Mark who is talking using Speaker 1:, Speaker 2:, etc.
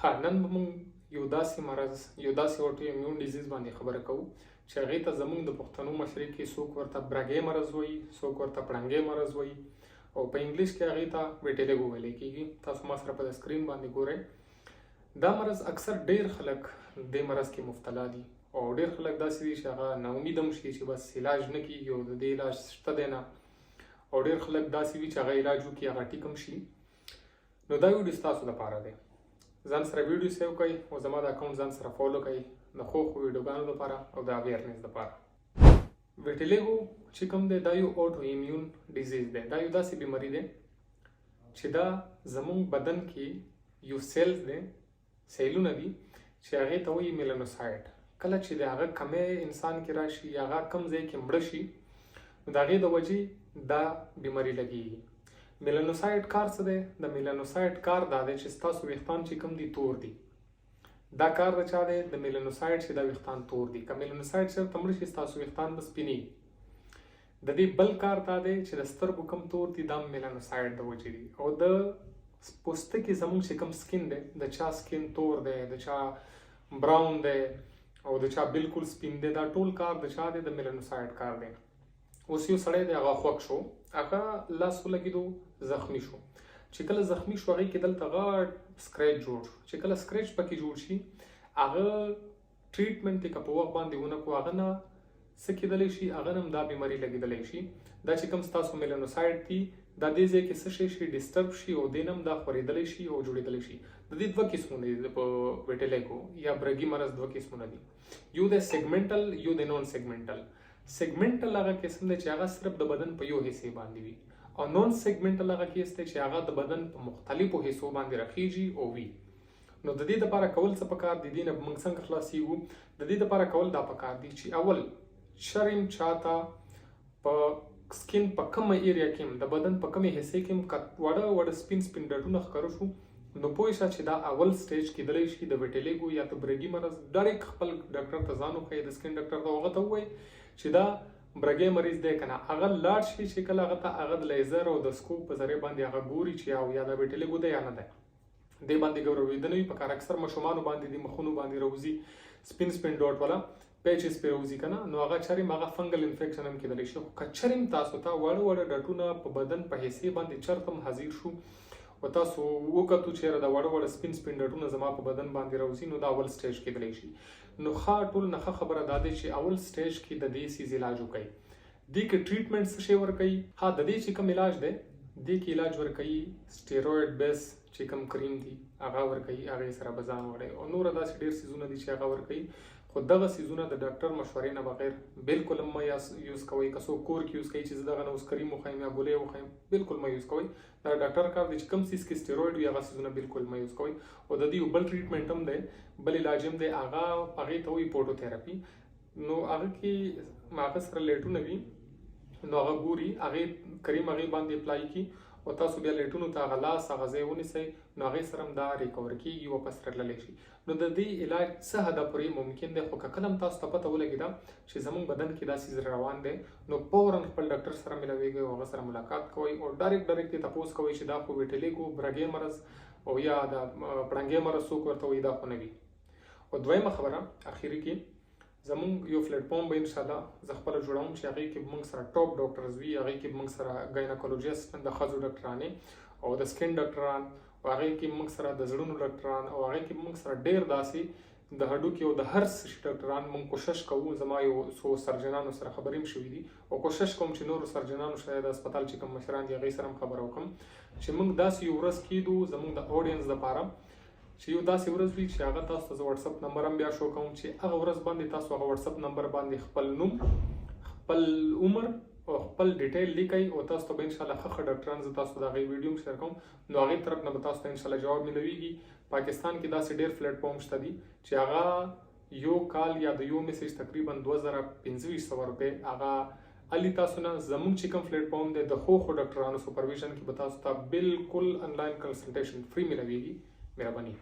Speaker 1: ها نن به موږ یو داسې مرض یو داسې اوټو ایمیون ډیزیز باندې خبره کوو چې هغې ته زموږ د پښتنو مشرق کې څوک ورته برګې مرض وایي، څوک ورته پړنګې مرض وایي او په انګلیش کې هغې ته ویټیلیګو ویلی کېږي. تاسو ما سره په سکرین باندې ګورئ. دا مرض اکثر ډېر خلک دې مرض کې مبتلا دي او ډېر خلک داسې دي چې هغه ناامید هم شي چې بس علاج نه کېږي او د دې علاج شته دی نه، او ډېر خلک داسې وي چې هغه علاج وکړي هغه ټیک هم شي. نو دا ویډیو ستاسو لپاره دی. ځان سره ویډیو سیو کړئ او زما د اکاونټ ځان سره فالو کړئ د ښو ویډیوګانو لپاره او د اویرنس لپاره. ویټیلیګو چې کوم دی دا یو اوټو ایمیون ډیزیز دی. دا یو داسې بیماري دی چې دا زموږ بدن کې یو سیلز دی، سیلونه دي چې هغې ته وایي میلانوسایټ. کله چې د هغه کمی انسان کې راشي یا هغه کم ځای کې مړه شي نو د هغې د وجې دا بیماري لګېږي. میلانوسایټ کار څه دی؟ د میلانوسایټ کار دا دی چې ستاسو ویښتان چې کوم دي تور دي. دا کار د چا دی؟ د میلانوسایټ چې دا ویښتان تور دي. که میلانوسایټ چېرته مړه شي ستاسو ویښتان به سپینې. د دې بل کار دا دی چې د سترګو کم تور دي دا میلانوسایټ د وجې دي. او د پوستکي زموږ چې کوم سکین دی، د چا سکین تور دی، د چا براون دی او د چا بالکل سپین دی، دا ټول کار د چا دی؟ د میلانوسایټ کار دی. اوس یو سړی دی هغه خوږ شو، هغه لاس ولګېدو زخمی شو. چې کله زخمی شو هغې کې دلته غټ سکریچ جوړ شو. چې کله سکریچ پکې جوړ شي هغه ټریټمنټ یې که په وخت باندې ونه کړو هغه نه څه کېدلی شي؟ هغه نه هم دا بیماري لګېدلی شي. دا چې کوم ستاسو میلانوسایټ دي دا دې ځای کې څه شی شي؟ ډسټرب شي او دې نه هم دا خورېدلی شي او جوړېدلی شي. د دې دوه قسمونه دي په ویټیلیګو یا برګي مرض، دوه قسمونه دي. یو د سیګمنټل، یو د نون سیګمنټل. سیګمنټل هغه قسم دی چې هغه صرف د بدن په یو حصې باندې وي، او نون سیګمنټل هغه کیس دی چې هغه د بدن په مختلفو حصو باندې راخیږي او وي. نو د دې لپاره کول څه پکار دي؟ دې نه موږ څنګه خلاصېږو؟ د دې لپاره کول دا پکار دي چې اول شرم چاته په سکین په کومه ایریا کې د بدن په کومې حصې کې وړه وړه سپین سپین ډټونه ښکاره شو نو پوه شه چې دا اول سټیج کېدلی شي د ویټیلیګو یا د برګي مرض. ډایرکټ خپل ډاکټر ته ځان وښیي، د سکین ډاکټر ته هغه ته ووایي چې دا برګې مریض دی که نه. هغه لاړ شي چې کله هغه ته هغه د لیزر او د سکوپ په ذریعې باندې هغه ګوري چې یا د ویټیلیګو دی یا نه دی. دې باندې ګوروېده نه وي پکار. اکثر ماشومانو باندې د مخونو باندې روزي سپین سپین ډاټ والا پیچز پې روزي که نه، نو هغه چرم هغه فنګل انفیکشن هم کېدلی شي. خو که چرم تاسو ته وړه وړه ډټونه په بدن په حصې باندې چرته هم حاضر شو او تاسو وکتو چېرې د وړه وړه سپین سپین ډټونه زما په بدن باندې روزي نو دا اول سټیج کېدلی شي. نو ښه ټول نه ښه خبره دا دی چې اول سټیج کې د دې سیز علاج وکړئ. دې کې ټریټمنټ څه شی ورکوي؟ ها د دې چې کوم علاج دی دې کې علاج ورکوي سټیرویډ بیس چې کوم کریم دي هغه ورکوي، هغې سره به ځان وړئ. او نور داسې ډېر څیزونه دي چې هغه ورکوي، خو دغه څیزونه د ډاکټر مشورې نه بغیر بالکل هم مه یوز کوئ. که څوک کور کې یوز کوي چې زه دغه نه اوس کریم وښیم یا ګولۍ وښیم، بالکل مه یوز کوئ. دا ډاکټر کار دی چې کوم څیز کې سټیرویډ وي هغه څیزونه بالکل مه یوز کوئ. او د دې یو بل ټریټمنټ هم دی، بل علاج هم دی، هغې ته وایي فوټوتھراپي. نو هغه کې هغه سره لیټونه وي نو هغه ګوري، هغې کریم هغې باندې اپلای کړي او تاسو بیا لیټونو ته هغه لاس هغه ځای ونیسئ نو هغې سره هم دا ریکور کېږي، واپس راتللی شي. نو د دې علاج څه حده پورې ممکن دی. خو که کله هم تاسو ته پته ولګېده چې زموږ بدن کې دا څیز روان دی نو فوراً خپل ډاکټر سره ملاویږئ او هغه سره ملاقات کوئ او ډایرکټ یې تپوس کوئ چې دا خو ویټیلیګو، برګې مرض او یا د پړنګې مرض څوک ورته وایي دا خو نه وي. او دویمه خبره اخري کې زموږ یو پلیټفارم به انشاءالله زه خپله جوړوم چې هغې کې به موږ سره ټاپ ډاکټرز وي، هغې کې به موږ سره ګایناکولوجیست د ښځو ډاکټرانې او د سکین ډاکټران، او هغې کې موږ سره د زړونو ډاکټران، او هغې کې موږ سره ډېر داسې د هډوکي او د هر څه شي ډاکټران. موږ کوشش کوو، زما یو څو سرجنانو سره خبرې هم شوي دي او کوشش کوم چې نورو سرجنانو شاید د هسپتال چې کوم مشران دي هغې سره هم خبره وکړم چې موږ داسې یو ورځ کېدو زموږ د اودینس دپاره چې یو داسې ورځ وي چې هغه تاسو ته زه وټساپ نمبر هم بیا شو کوم چې هغه ورځ باندې تاسو هغه وټساپ نمبر باندې خپل نوم، خپل عمر او خپل ډیټیل لیکئ او تاسو ته به انشاءالله ښه ډاکټران زه تاسو ته د هغې ویډیو هم شیر کوم نو هغې طرف نه به تاسو ته انشاءالله جواب میلویږي. پاکستان کې داسې ډېر پلیټفارم شته دي چې هغه یو کال یا د یو میسیج تقریبا 2500 روپۍ هغه علي تاسو نه زموږ چې کوم پلیټفارم دی د ښو ډاکټرانو سپرویژن کې به تاسو ته بالکل انلاین کنسلټیشن فری میلویږي. مهرباني.